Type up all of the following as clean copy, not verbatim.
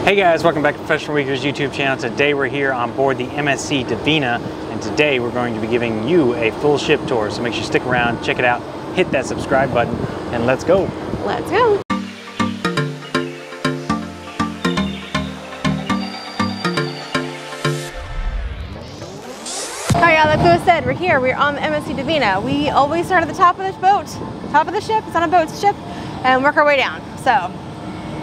Hey guys, welcome back to Professional Weekers YouTube channel. Today we're here on board the MSC Divina, and today we're going to be giving you a full ship tour. So make sure you stick around, check it out, hit that subscribe button, and let's go. Let's go. Alright, y'all, like Cruse said, we're here. We're on the MSC Divina. We always start at the top of the boat, top of the ship. It's on a boat ship, and work our way down. So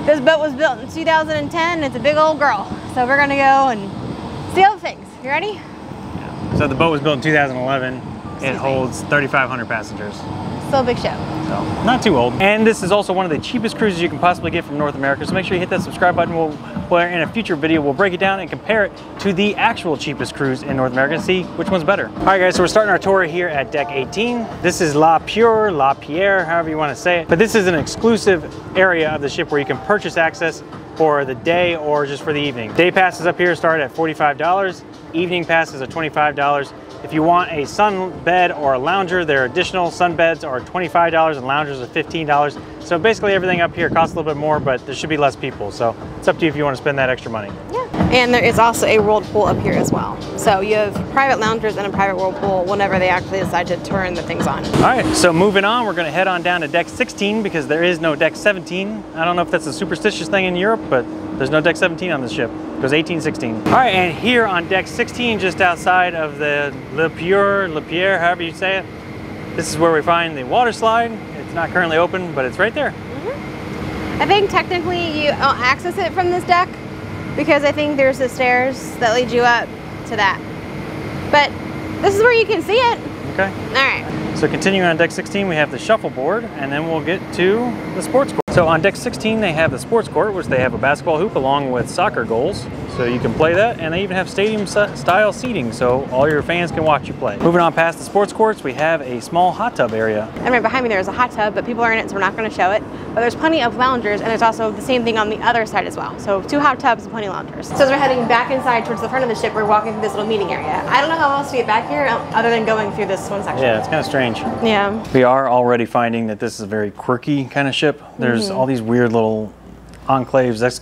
this boat was built in 2010. It's a big old girl. So we're gonna go and see all the things. You ready? Yeah. So the boat was built in 2011. It holds 3,500 passengers. Still a big ship. So not too old. And this is also one of the cheapest cruises you can possibly get from North America. So make sure you hit that subscribe button. Where in a future video, we'll break it down and compare it to the actual cheapest cruise in North America and see which one's better. All right guys, so we're starting our tour here at deck 18. This is La Pierre, however you want to say it. But this is an exclusive area of the ship where you can purchase access for the day or just for the evening. Day passes up here start at $45. Evening passes are $25. If you want a sun bed or a lounger, their additional sun beds are $25 and loungers are $15. So basically everything up here costs a little bit more, but there should be less people. So it's up to you if you want to spend that extra money. Yeah. And there is also a whirlpool up here as well. So you have private loungers and a private whirlpool whenever they actually decide to turn the things on. All right, so moving on, we're gonna head on down to deck 16 because there is no deck 17. I don't know if that's a superstitious thing in Europe, but there's no deck 17 on this ship. It goes 18, 16. All right, and here on deck 16, just outside of the La Pierre, however you say it, this is where we find the water slide. It's not currently open, but it's right there. I think technically you don't access it from this deck because I think there's the stairs that lead you up to that. But this is where you can see it. Okay. All right. So continuing on deck 16, we have the shuffleboard, and then we'll get to the sports court. So on deck 16, they have the sports court, which they have a basketball hoop along with soccer goals. So you can play that, and they even have stadium style seating, so all your fans can watch you play. Moving on past the sports courts, we have a small hot tub area. And right behind me there is a hot tub, but people are in it, so we're not going to show it. But there's plenty of loungers, and there's also the same thing on the other side as well. So 2 hot tubs and plenty of loungers. So as we're heading back inside towards the front of the ship, we're walking through this little meeting area. I don't know how else to get back here other than going through this one section. Yeah, it's kind of strange. Yeah. We are already finding that this is a very quirky kind of ship. There's all these weird little enclaves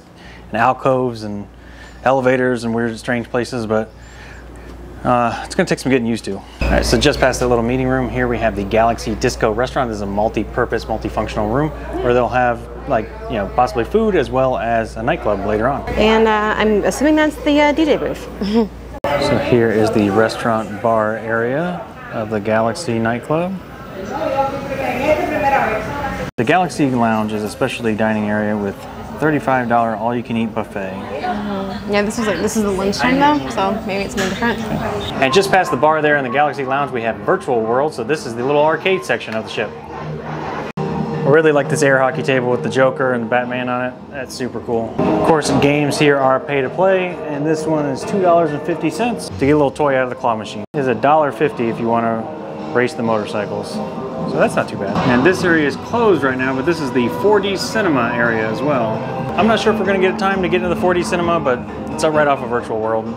and alcoves and elevators and weird strange places, but it's gonna take some getting used to. All right, so just past the little meeting room here we have the Galaxy Disco restaurant. This is a multi-purpose, multifunctional room where they'll have, like, you know, possibly food as well as a nightclub later on. And I'm assuming that's the DJ booth. So here is the restaurant bar area of the Galaxy nightclub. The Galaxy Lounge is a specialty dining area with $35 all-you-can-eat buffet. Yeah, this is the lunchtime though, so maybe it's something different. And just past the bar there in the Galaxy Lounge, we have Virtual World. So this is the little arcade section of the ship. I really like this air hockey table with the Joker and the Batman on it. That's super cool. Of course, games here are pay to play, and this one is $2.50 to get a little toy out of the claw machine. It is $1.50 if you want to race the motorcycles. So that's not too bad. And this area is closed right now, but this is the 4D cinema area as well. I'm not sure if we're going to get time to get into the 4D cinema, but it's right off of Virtual World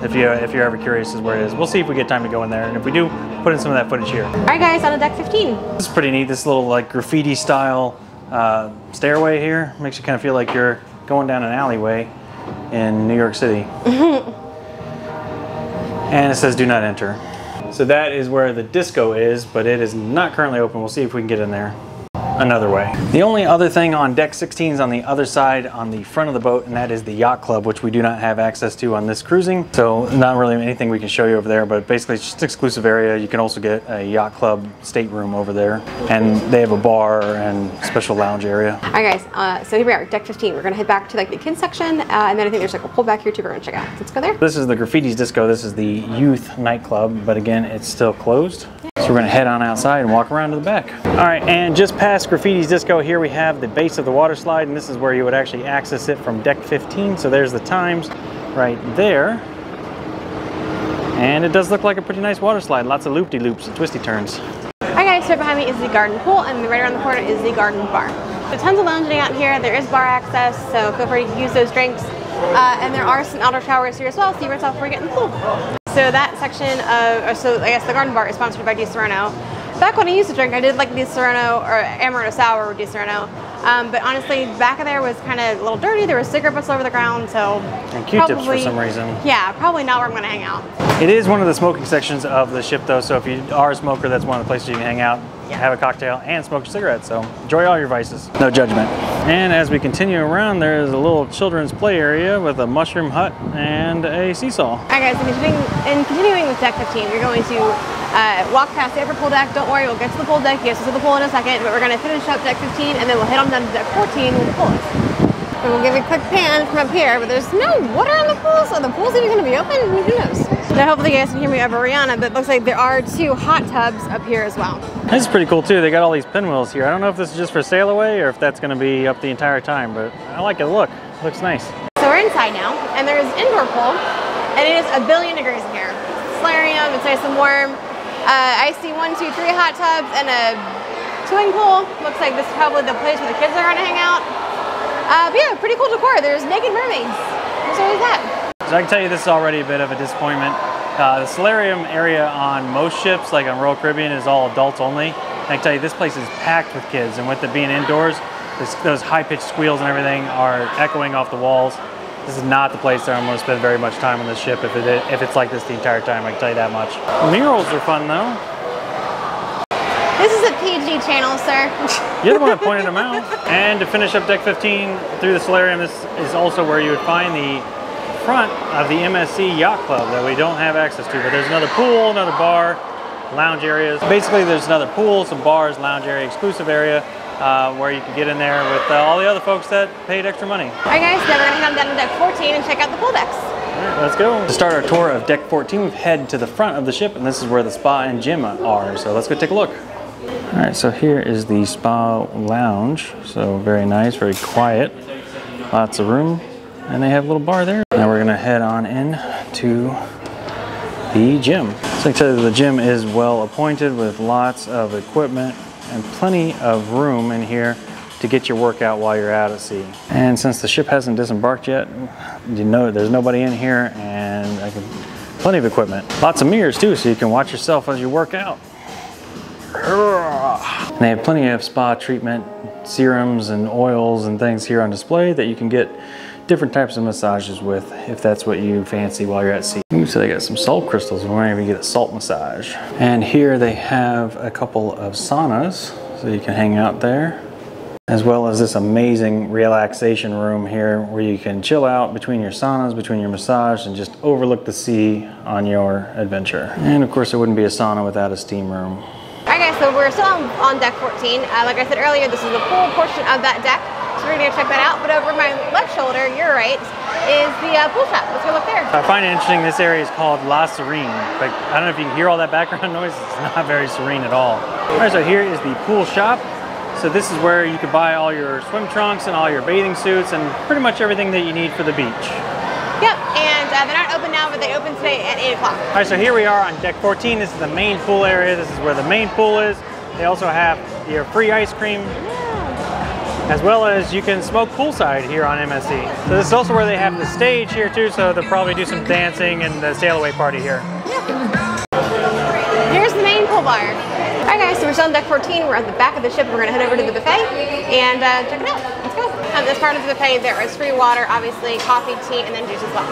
if you're ever curious as where it is. We'll see if we get time to go in there, and if we do, put in some of that footage here. All right guys, on to deck 15. This is pretty neat, this little like graffiti style stairway here. Makes you kind of feel like you're going down an alleyway in New York City. And it says do not enter. So that is where the disco is, but it is not currently open. We'll see if we can get in there another way. The only other thing on deck 16 is on the other side on the front of the boat, and that is the yacht club, which we do not have access to on this cruising. So not really anything we can show you over there, but basically it's just an exclusive area. You can also get a yacht club stateroom over there, and they have a bar and special lounge area. All right guys, so here we are, deck 15. We're gonna head back to like the kids section, and then I think there's like a pool back here too we're gonna check out. Let's go there. This is the Graffiti's Disco. This is the youth nightclub, but again, it's still closed. So we're gonna head on outside and walk around to the back. All right, and just past Graffiti's Disco, here we have the base of the water slide, and this is where you would actually access it from deck 15. So there's the times right there. And it does look like a pretty nice water slide. Lots of loop-de-loops and twisty turns. All right guys, so right behind me is the garden pool, and right around the corner is the garden bar. So tons of lounging out here. There is bar access, so feel free to use those drinks. And there are some outdoor showers here as well, so you rinse off before you get in the pool. So that section of, so I guess the garden bar is sponsored by Di Serrano. Back when I used to drink, I did like Di Serrano or Amaretto Sour with Di Serrano. But honestly, back of there was kind of a little dirty. There was cigarette butts all over the ground, so and Q-tips for some reason. Yeah, probably not where I'm gonna hang out. It is one of the smoking sections of the ship though, so if you are a smoker, that's one of the places you can hang out, have a cocktail, and smoke a cigarette. So enjoy all your vices. No judgment. And as we continue around, there's a little children's play area with a mushroom hut and a seesaw. All right guys, continuing with deck 15, we're going to walk past the upper pool deck. Don't worry, we'll get to the pool deck. Yes, we'll see the pool in a second, but we're gonna finish up deck 15 and then we'll head on down to deck 14 with the pool is. And we'll give a quick pan from up here, but there's no water on the pool, so the pool's even gonna be open? Who knows? Now hopefully you guys can hear me over Rihanna, but it looks like there are 2 hot tubs up here as well. This is pretty cool too. They got all these pinwheels here. I don't know if this is just for sail away or if that's gonna be up the entire time, but I like it. Look, it looks nice. So we're inside now, and there's an indoor pool, and it is 1 billion degrees in here. Solarium, it's nice and warm. I see 1, 2, 3 hot tubs and a swimming pool. Looks like this is probably the place where the kids are gonna hang out. But yeah, pretty cool decor. There's naked mermaids. There's always that. So I can tell you this is already a bit of a disappointment. The solarium area on most ships, like on Royal Caribbean, is all adults only. And I can tell you this place is packed with kids, and with it being indoors, those high-pitched squeals and everything are echoing off the walls. This is not the place that I'm going to spend very much time on this ship if it's like this the entire time, I can tell you that much. Murals are fun though. This is a PG channel, sir. You're the one that pointed them out. And to finish up deck 15 through the solarium, this is also where you would find the front of the MSC Yacht Club that we don't have access to, but there's another pool, another bar, lounge areas. Basically there's another pool, some bars, lounge area, exclusive area where you can get in there with all the other folks that paid extra money. All right guys, now we're gonna come down to deck 14 and check out the pool decks. All right, let's go. To start our tour of deck 14, we've head to the front of the ship, and this is where the spa and gym are. So let's go take a look. All right, so here is the spa lounge. So very nice, very quiet, lots of room, and they have a little bar there. Now we're gonna head on in to the gym. So I can tell you the gym is well appointed with lots of equipment and plenty of room in here to get your workout while you're out at sea. And since the ship hasn't disembarked yet, you know there's nobody in here, and plenty of equipment. Lots of mirrors too, so you can watch yourself as you work out. And they have plenty of spa treatment, serums and oils and things here on display that you can get different types of massages with if that's what you fancy while you're at sea. Ooh, so they got some salt crystals. We might even get a salt massage. And here they have a couple of saunas, so you can hang out there, as well as this amazing relaxation room here where you can chill out between your saunas, between your massage, and just overlook the sea on your adventure. And of course, there wouldn't be a sauna without a steam room. All right guys, so we're still on deck 14. Like I said earlier, this is the pool portion of that deck. So we're gonna check that out. But over my left shoulder, your right, is the pool shop. Let's go look there. I find it interesting, this area is called La Serene. But I don't know if you can hear all that background noise. It's not very serene at all. All right, so here is the pool shop. So this is where you can buy all your swim trunks and all your bathing suits and pretty much everything that you need for the beach. Yep, and they're not open now, but they open today at 8 o'clock. All right, so here we are on deck 14. This is the main pool area. This is where the main pool is. They also have your free ice cream, as well as you can smoke poolside here on MSC. So this is also where they have the stage here too, so they'll probably do some dancing and the sail away party here. Here's the main pool bar. All right guys, so we're still on deck 14. We're at the back of the ship. We're gonna head over to the buffet and check it out. Let's go. As part of the buffet, there is free water, obviously, coffee, tea, and then juice as well.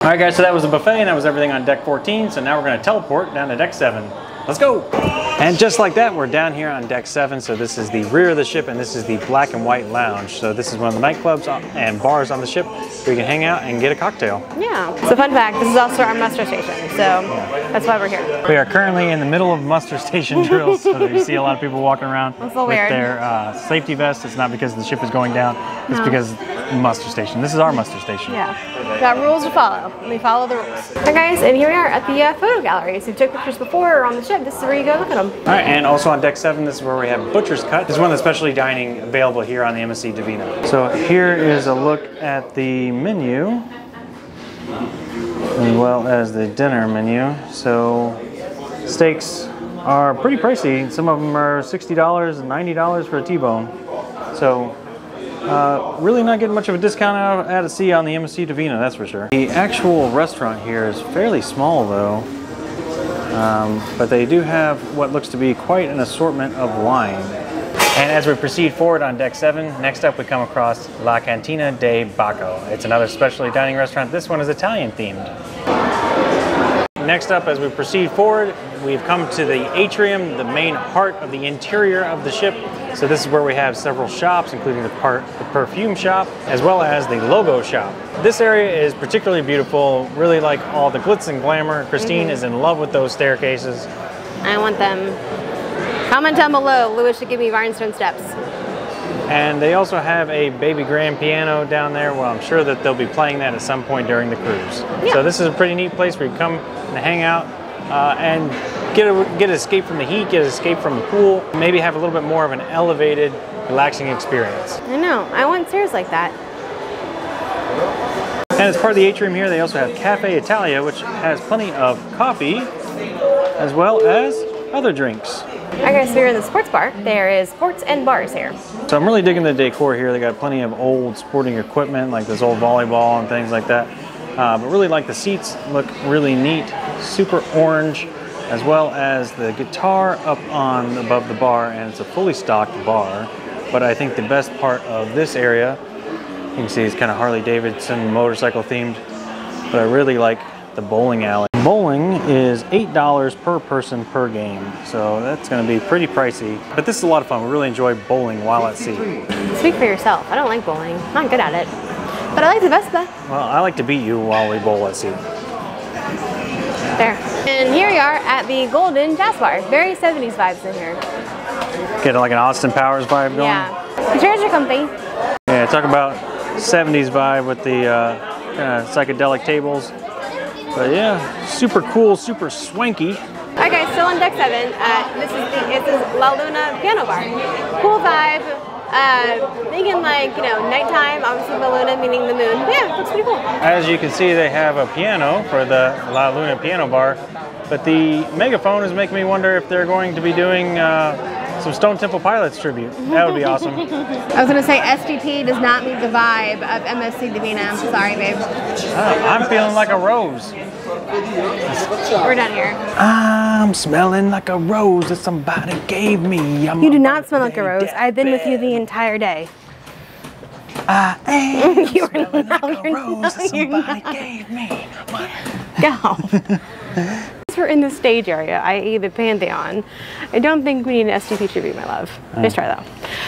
All right guys, so that was the buffet and that was everything on deck 14. So now we're gonna teleport down to deck 7. Let's go. And just like that, we're down here on deck 7. So this is the rear of the ship and this is the black and white lounge. So this is one of the nightclubs and bars on the ship where you can hang out and get a cocktail. Yeah. So fun fact, this is also our muster station. So that's why we're here. We are currently in the middle of muster station drills. So you see a lot of people walking around with their safety vests. It's not because the ship is going down. It's because muster station. This is our muster station. Yeah. We've got rules to follow, and we follow the rules. Alright guys, and here we are at the photo gallery. So if you took pictures before or on the ship, this is where you go look at them. Alright, and also on deck 7, this is where we have Butcher's Cut. This is one of the specialty dining available here on the MSC Divina. So here is a look at the menu, as well as the dinner menu. So steaks are pretty pricey. Some of them are $60 and $90 for a T-bone. So really not getting much of a discount out at sea on the MSC Divina, that's for sure. The actual restaurant here is fairly small though. but they do have what looks to be quite an assortment of wine. And as we proceed forward on deck 7, next up we come across La Cantina de Bacco. It's another specialty dining restaurant. This one is Italian themed. Next up, as we proceed forward, we've come to the atrium, the main heart of the interior of the ship. So this is where we have several shops, including the perfume shop, as well as the logo shop. This area is particularly beautiful, really like all the glitz and glamour. Christine is in love with those staircases. I want them. Comment down below, Louis should give me rhinestone steps. And they also have a baby grand piano down there. Well, I'm sure that they'll be playing that at some point during the cruise. Yeah. So this is a pretty neat place where you come and hang out and get an escape from the heat, get an escape from the pool, maybe have a little bit more of an elevated, relaxing experience. I know, I want stairs like that. And as part of the atrium here, they also have Cafe Italia, which has plenty of coffee, as well as other drinks. Alright guys, so we're in the sports bar. There is sports and bars here. So I'm really digging the decor here. They got plenty of old sporting equipment, like this old volleyball and things like that. But really like the seats, look really neat, super orange, as well as the guitar up on above the bar, and it's a fully stocked bar. But I think the best part of this area, you can see it's kind of Harley Davidson motorcycle themed, but I really like the bowling alley. Bowling is $8 per person per game, so that's going to be pretty pricey. But this is a lot of fun. We really enjoy bowling while at sea. Speak for yourself. I don't like bowling. I'm not good at it. But I like the Vespa. Well, I like to beat you while we bowl at sea. There. And here we are at the Golden Jazz Bar. Very 70s vibes in here. Getting like an Austin Powers vibe going? Yeah. The chairs are comfy. Yeah, talk about 70s vibe with the kind of psychedelic tables. But yeah, super cool, super swanky. Alright guys, still on deck 7. This is La Luna Piano Bar. Cool vibe. Thinking like, you know, nighttime, obviously the Luna meaning the moon. But yeah, it looks pretty cool. As you can see, they have a piano for the La Luna Piano Bar. But the megaphone is making me wonder if they're going to be doing some Stone Temple Pilots tribute. That would be awesome. I was going to say SDP does not meet the vibe of MSC Divina. I'm sorry, babe. I'm feeling like a rose. We're done here. I'm smelling like a rose that somebody gave me. You do not smell like a rose. I've been with you the entire day. I am you are smelling not, like a rose that somebody gave me. Go. We're in the stage area, i.e. the Pantheon. I don't think we need an SDP tribute, my love. Nice try though.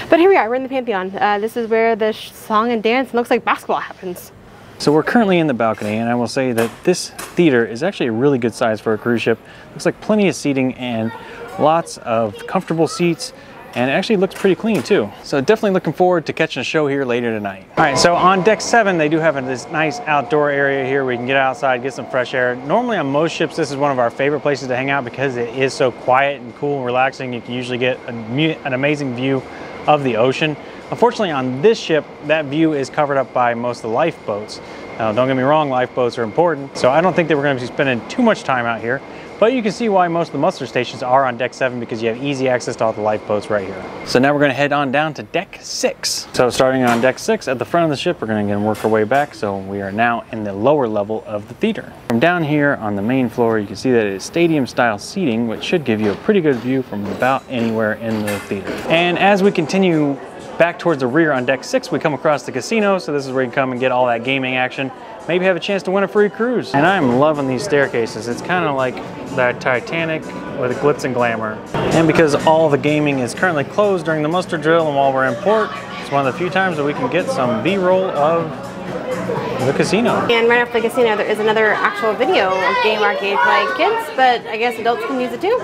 But here we are, we're in the Pantheon. This is where the song and dance looks like basketball happens. So we're currently in the balcony, and I will say that this theater is actually a really good size for a cruise ship. Looks like plenty of seating and lots of comfortable seats, and it actually looks pretty clean too. So definitely looking forward to catching a show here later tonight. All right, so on deck 7, they do have this nice outdoor area here where you can get outside, get some fresh air. Normally on most ships, this is one of our favorite places to hang out because it is so quiet and cool and relaxing. You can usually get an amazing view of the ocean. Unfortunately, on this ship, that view is covered up by most of the lifeboats. Now, don't get me wrong, lifeboats are important, so I don't think that we're going to be spending too much time out here. But you can see why most of the muster stations are on deck 7 because you have easy access to all the lifeboats right here. So now we're going to head on down to deck 6. So starting on deck 6 at the front of the ship, we're going to work our way back. So we are now in the lower level of the theater. From down here on the main floor, you can see that it is stadium style seating, which should give you a pretty good view from about anywhere in the theater. And as we continue back towards the rear on deck 6, we come across the casino. So this is where you can come and get all that gaming action. Maybe have a chance to win a free cruise. And I'm loving these staircases. It's kind of like that Titanic with glitz and glamour. And because all the gaming is currently closed during the muster drill and while we're in port, it's one of the few times that we can get some B-roll of the casino. And right after the casino, there is another actual video game arcade for like kids, but I guess adults can use it too.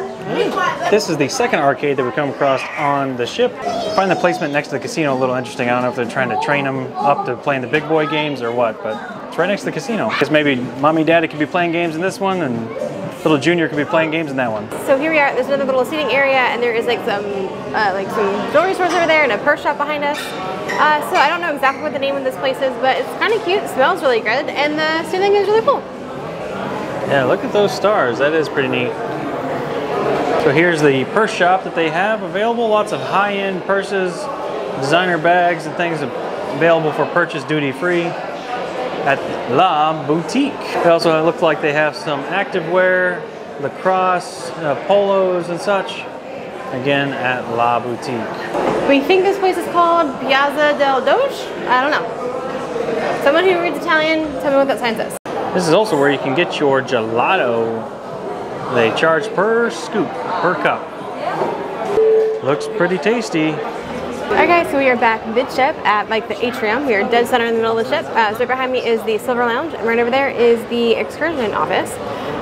This is the second arcade that we come across on the ship. I find the placement next to the casino a little interesting. I don't know if they're trying to train them up to playing the big boy games or what, but it's right next to the casino. Because maybe mommy, daddy could be playing games in this one, and little junior could be playing games in that one. So here we are. There's another little seating area, and there is like some jewelry stores over there and a purse shop behind us. So I don't know exactly what the name of this place is, but it's kind of cute. It smells really good, and the ceiling is really cool. Yeah, look at those stars. That is pretty neat. So here's the purse shop that they have available. Lots of high-end purses, designer bags, and things available for purchase duty-free at La Boutique. They also look like they have some activewear, lacrosse, polos and such. Again, at La Boutique. We think this place is called Piazza del Doge? I don't know. Someone who reads Italian, tell me what that sign says. This is also where you can get your gelato. They charge per scoop, per cup. Looks pretty tasty. Alright guys, so we are back mid-ship at like the atrium. We are dead center in the middle of the ship. So behind me is the Silver Lounge, and right over there is the excursion office.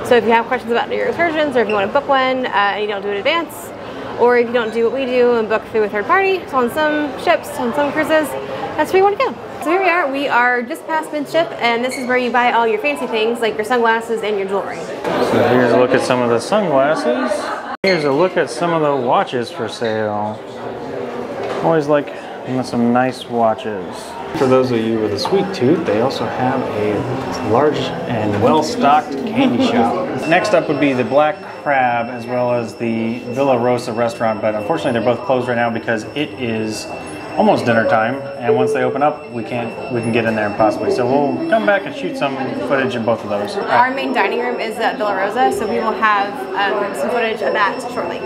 So if you have questions about your excursions, or if you want to book one and you don't do it in advance, or if you don't do what we do and book through a third party, so on some ships, on some cruises, that's where you want to go. So here we are. We are just past mid-ship, and this is where you buy all your fancy things like your sunglasses and your jewelry. So here's a look at some of the sunglasses. Here's a look at some of the watches for sale. Always like some nice watches. For those of you with a sweet tooth, they also have a large and well-stocked candy shop. Next up would be the Black Crab as well as the Villa Rosa restaurant, but unfortunately they're both closed right now because it is almost dinner time, and once they open up, we can get in there possibly. So we'll come back and shoot some footage of both of those. Our main dining room is at Villa Rosa, so we will have some footage of that shortly.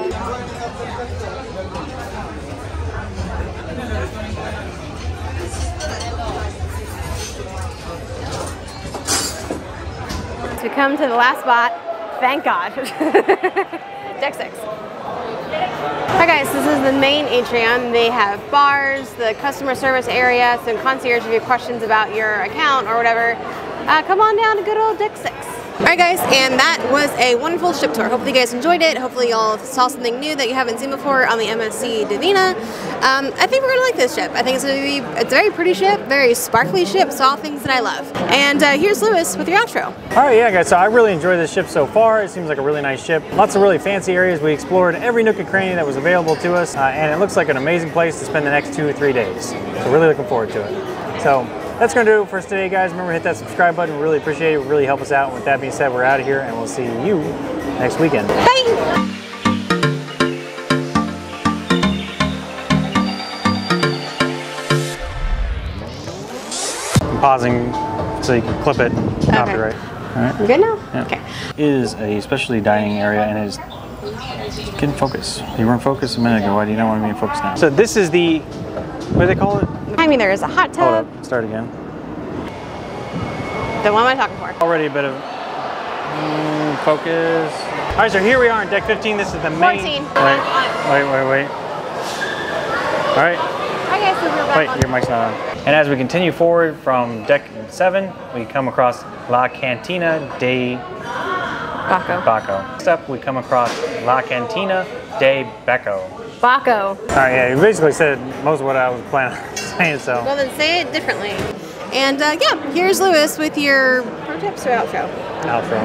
So we come to the last spot, thank God. Deck 6. Hi guys, this is the main atrium. They have bars, the customer service area, some concierge if you have questions about your account or whatever. Come on down to good old Deck 6. Alright guys, and that was a wonderful ship tour. Hopefully you guys enjoyed it. Hopefully y'all saw something new that you haven't seen before on the MSC Divina. I think we're going to like this ship. I think it's a very pretty ship, very sparkly ship, so all things that I love. And here's Lewis with your outro. Alright, yeah guys, so I really enjoyed this ship so far. It seems like a really nice ship. Lots of really fancy areas. We explored every nook and cranny that was available to us, and it looks like an amazing place to spend the next 2 or 3 days. So really looking forward to it. So that's going to do it for us today, guys. Remember, hit that subscribe button. We really appreciate it. It really help us out. With that being said, we're out of here, and we'll see you next weekend. Bye! I'm pausing so you can clip it. Copyright. All right. You good now? Yeah. Okay. It is a specialty dining area, and it is getting focus. You weren't focused a minute ago. Why do you not want to be in focus now? So this is the, what do they call it? I mean, there is a hot tub. Hold up. Start again. Then what am I talking for? Already a bit of focus. All right, so here we are on deck 15. This is the main. 14. Wait. All right. Okay, so we're back. Wait, your mic's not on. And as we continue forward from deck 7, we come across La Cantina de Baco. Next up, we come across La Cantina de Becco. Baco. All right, yeah, you basically said most of what I was planning on saying, so. Well, then say it differently. And yeah, here's Lewis with your pro tips or outro. Outro.